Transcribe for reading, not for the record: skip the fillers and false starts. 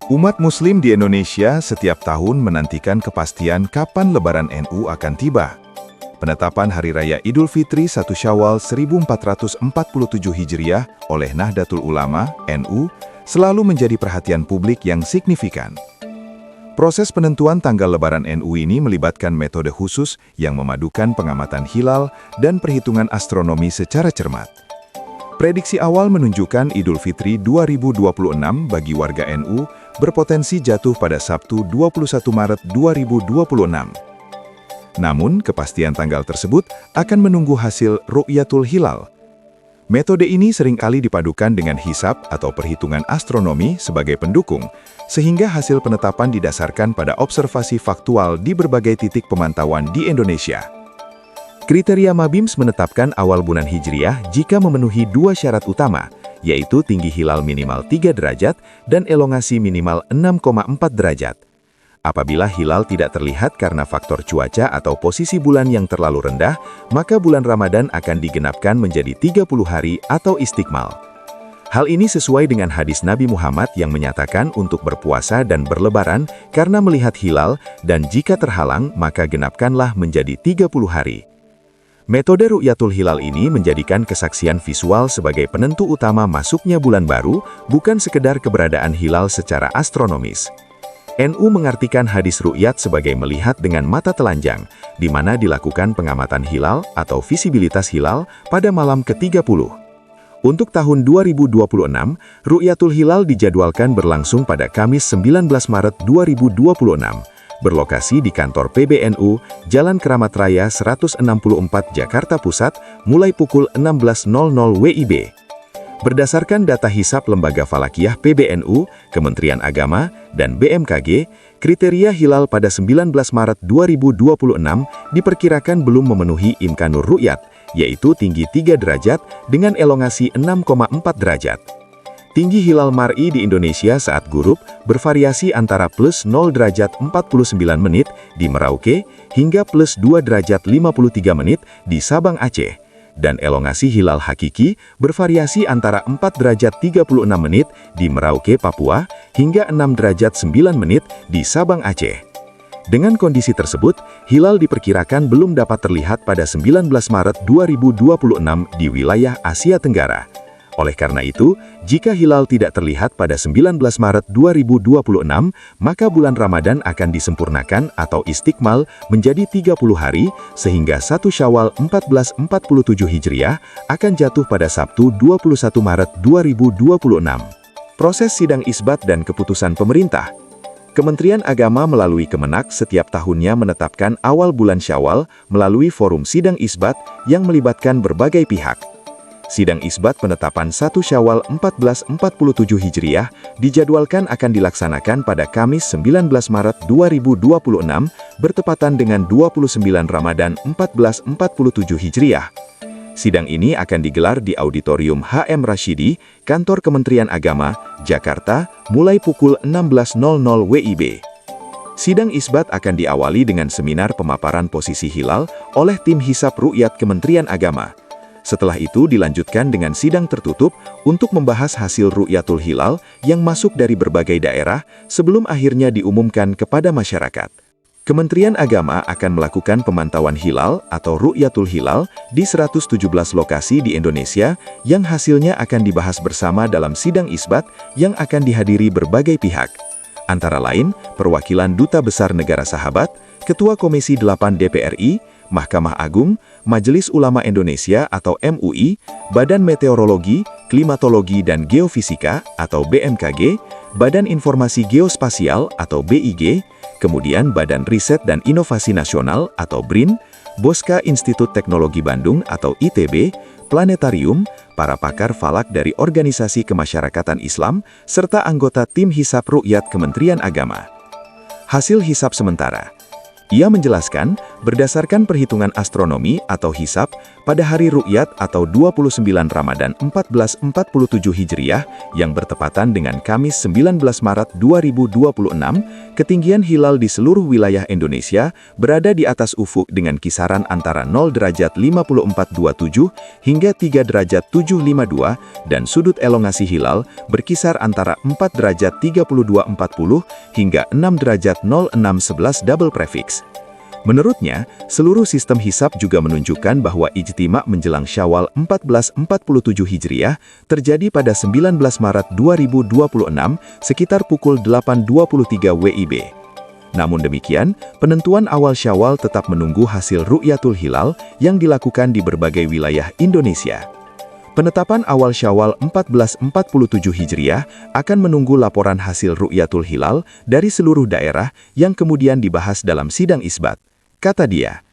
Umat Muslim di Indonesia setiap tahun menantikan kepastian kapan Lebaran NU akan tiba. Penetapan Hari Raya Idul Fitri 1 Syawal 1447 Hijriah oleh Nahdlatul Ulama (NU) selalu menjadi perhatian publik yang signifikan. Proses penentuan tanggal Lebaran NU ini melibatkan metode khusus yang memadukan pengamatan hilal dan perhitungan astronomi secara cermat. Prediksi awal menunjukkan Idul Fitri 2026 bagi warga NU berpotensi jatuh pada Sabtu 21 Maret 2026. Namun, kepastian tanggal tersebut akan menunggu hasil Ru'yatul Hilal. Metode ini seringkali dipadukan dengan hisab atau perhitungan astronomi sebagai pendukung, sehingga hasil penetapan didasarkan pada observasi faktual di berbagai titik pemantauan di Indonesia. Kriteria Mabims menetapkan awal bulan Hijriah jika memenuhi 2 syarat utama, yaitu tinggi hilal minimal 3 derajat dan elongasi minimal 6,4 derajat. Apabila hilal tidak terlihat karena faktor cuaca atau posisi bulan yang terlalu rendah, maka bulan Ramadan akan digenapkan menjadi 30 hari atau istiqmal. Hal ini sesuai dengan hadis Nabi Muhammad yang menyatakan untuk berpuasa dan berlebaran karena melihat hilal, dan jika terhalang maka genapkanlah menjadi 30 hari. Metode Ru'yatul Hilal ini menjadikan kesaksian visual sebagai penentu utama masuknya bulan baru, bukan sekedar keberadaan hilal secara astronomis. NU mengartikan hadis ru'yat sebagai melihat dengan mata telanjang, di mana dilakukan pengamatan hilal atau visibilitas hilal pada malam ke-30. Untuk tahun 2026, Ru'yatul Hilal dijadwalkan berlangsung pada Kamis 19 Maret 2026. Berlokasi di kantor PBNU, Jalan Keramat Raya 164 Jakarta Pusat, mulai pukul 16.00 WIB. Berdasarkan data hisab Lembaga Falakiyah PBNU, Kementerian Agama, dan BMKG, kriteria hilal pada 19 Maret 2026 diperkirakan belum memenuhi imkanur ru'yat, yaitu tinggi 3 derajat dengan elongasi 6,4 derajat. Tinggi hilal mar'i di Indonesia saat gurub bervariasi antara plus 0 derajat 49 menit di Merauke hingga plus 2 derajat 53 menit di Sabang Aceh, dan elongasi hilal hakiki bervariasi antara 4 derajat 36 menit di Merauke, Papua hingga 6 derajat 9 menit di Sabang Aceh. Dengan kondisi tersebut, hilal diperkirakan belum dapat terlihat pada 19 Maret 2026 di wilayah Asia Tenggara. Oleh karena itu, jika hilal tidak terlihat pada 19 Maret 2026, maka bulan Ramadan akan disempurnakan atau istiqmal menjadi 30 hari, sehingga 1 Syawal 1447 Hijriah akan jatuh pada Sabtu 21 Maret 2026. Proses sidang isbat dan keputusan pemerintah. Kementerian Agama melalui Kemenak setiap tahunnya menetapkan awal bulan Syawal melalui forum sidang isbat yang melibatkan berbagai pihak. Sidang isbat penetapan 1 Syawal 1447 Hijriah dijadwalkan akan dilaksanakan pada Kamis 19 Maret 2026 bertepatan dengan 29 Ramadan 1447 Hijriah. Sidang ini akan digelar di Auditorium HM Rashidi, Kantor Kementerian Agama, Jakarta, mulai pukul 16.00 WIB. Sidang isbat akan diawali dengan seminar pemaparan posisi hilal oleh tim hisab ru'yat Kementerian Agama. Setelah itu dilanjutkan dengan sidang tertutup untuk membahas hasil Ru'yatul Hilal yang masuk dari berbagai daerah sebelum akhirnya diumumkan kepada masyarakat. Kementerian Agama akan melakukan pemantauan hilal atau Ru'yatul Hilal di 117 lokasi di Indonesia yang hasilnya akan dibahas bersama dalam sidang isbat yang akan dihadiri berbagai pihak. Antara lain, perwakilan Duta Besar Negara Sahabat, Ketua Komisi 8 DPR RI, Mahkamah Agung, Majelis Ulama Indonesia atau MUI, Badan Meteorologi, Klimatologi dan Geofisika atau BMKG, Badan Informasi Geospasial atau BIG, kemudian Badan Riset dan Inovasi Nasional atau BRIN, Bosca Institut Teknologi Bandung atau ITB, Planetarium, para pakar falak dari organisasi kemasyarakatan Islam, serta anggota tim hisab ru'yat Kementerian Agama. Hasil hisab sementara. Ia menjelaskan Berdasarkan perhitungan astronomi atau hisab, pada hari ru'yat atau 29 Ramadan 1447 Hijriah yang bertepatan dengan Kamis 19 Maret 2026, ketinggian hilal di seluruh wilayah Indonesia berada di atas ufuk dengan kisaran antara 0 derajat 5427 hingga 3 derajat 752 dan sudut elongasi hilal berkisar antara 4 derajat 3240 hingga 6 derajat 0611 double prefix. Menurutnya, seluruh sistem hisab juga menunjukkan bahwa ijtima menjelang Syawal 1447 Hijriah terjadi pada 19 Maret 2026 sekitar pukul 8.23 WIB. Namun demikian, penentuan awal Syawal tetap menunggu hasil Ru'yatul Hilal yang dilakukan di berbagai wilayah Indonesia. Penetapan awal Syawal 1447 Hijriah akan menunggu laporan hasil Ru'yatul Hilal dari seluruh daerah yang kemudian dibahas dalam sidang isbat, kata dia.